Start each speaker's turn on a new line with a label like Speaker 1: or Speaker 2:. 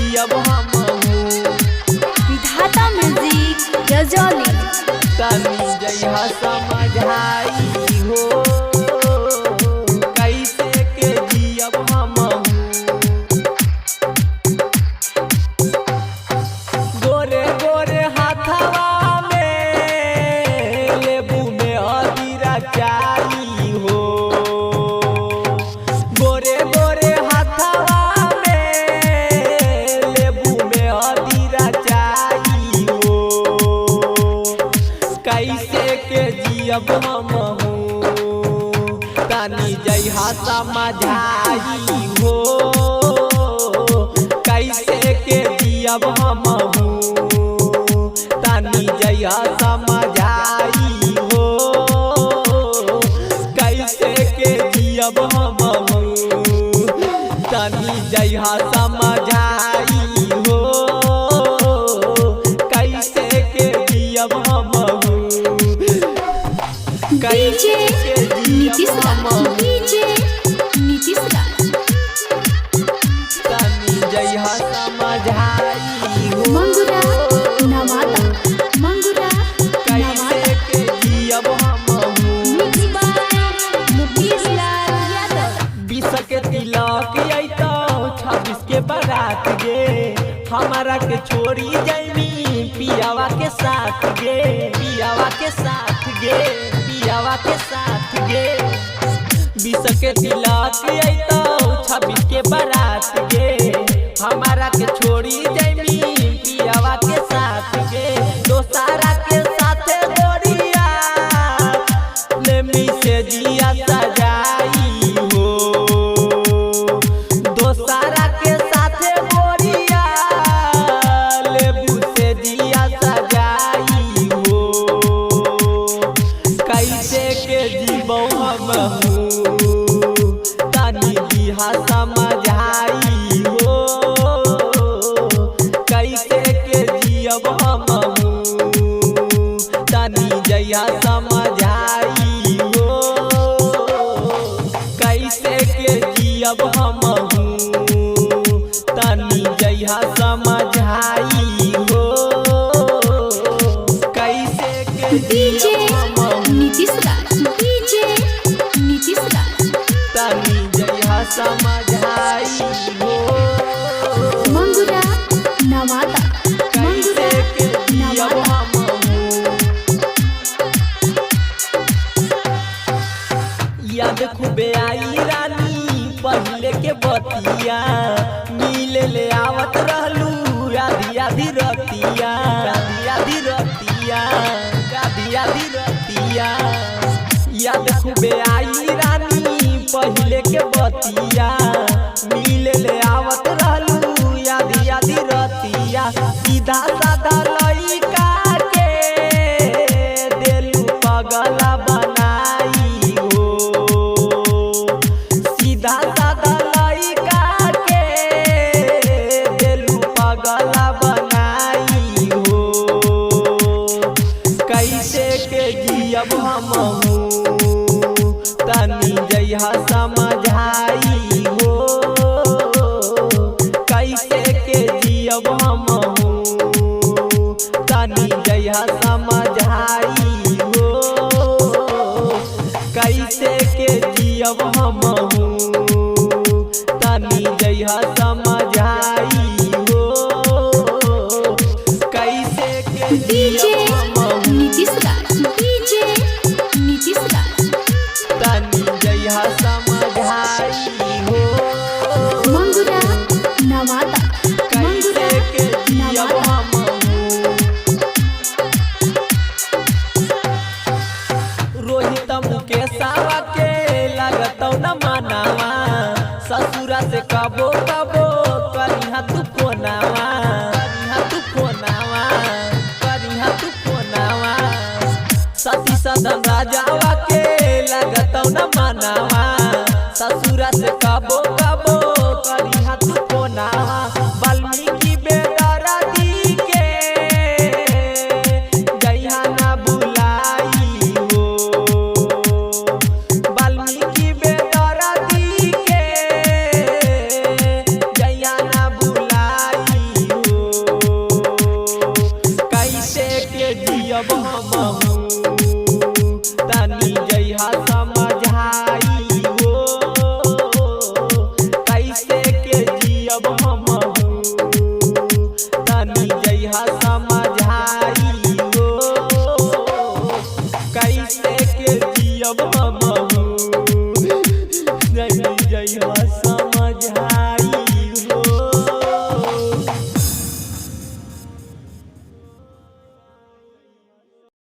Speaker 1: जियब हम
Speaker 2: विधाता म्यूजिक रजौली
Speaker 1: तनी जइहा समझाई हो कैसे के जियब हम गोरे गोरे हाथवा में लेबू में अदीरा चाई हो गोरे गोरे हाथवा में लेबू में अदीरा चाई हो कैसे के जियब हम तनी जइहा समझाई हो कैसे के जियब हम तनी जइहा समझाई हो कैसे के जियब हम तनी जइहा समझाई हो कैसे के जियब हम
Speaker 2: डीजे नीतीश राज डीजे नीतीश राज
Speaker 1: तनी जइहा समझाई हो
Speaker 2: मंगुरा नवादा मंगुरा
Speaker 1: कैसे के जियब हम
Speaker 2: मिक्स बाय मुकेश लाल यादव
Speaker 1: 20 के तिलक अइतो 26 के बारात गे हमारा के छोड़ी जैमी पियावा के साथ गे पियावा के साथ गे पियावा के साथ गे 20 के तिलक अइतो 26 के बारात गे हमारा के छोड़ी जैमी पियावा के साथ गे दोसारा के साथे गोरिया लेमी से जिया सजाई हो दोसारा के साथे गोरिया लेबू से जिया सजाई हो कैसे के जीवो हम तनी दिहा समझाई हो कैसे के जियब हम तनी जइहा समझाई हो कैसे के जियब हम तनी जइहा समझाई हो कैसे के
Speaker 2: डीजे
Speaker 1: जियब हम
Speaker 2: नीतीश राज डीजे नीतीश राज
Speaker 1: तनी जइहा समझाई हो
Speaker 2: मंगुरा नवादा
Speaker 1: कैसे
Speaker 2: मंगुरा
Speaker 1: के जियब
Speaker 2: नवादा
Speaker 1: हम याद खूबे आई रानी पहले के बतिया मिले ले आवत रहलू आधी आधी रतिया आधी आधी रतिया आधी आधी रतिया याद खूबे आई रानी पहले के बतिया मिले ले आवत रहलू आधी आधी रतिया सीधा साधा लइका के देलू पगला बनाई हो सीधा साधा लइका के देलू पगला बनाई हो कैसे के जियब हम तनी जइहा समझाई हो कैसे के जियब हम तनी जइहा समझाई हो कैसे के जियब हम तनी जइहा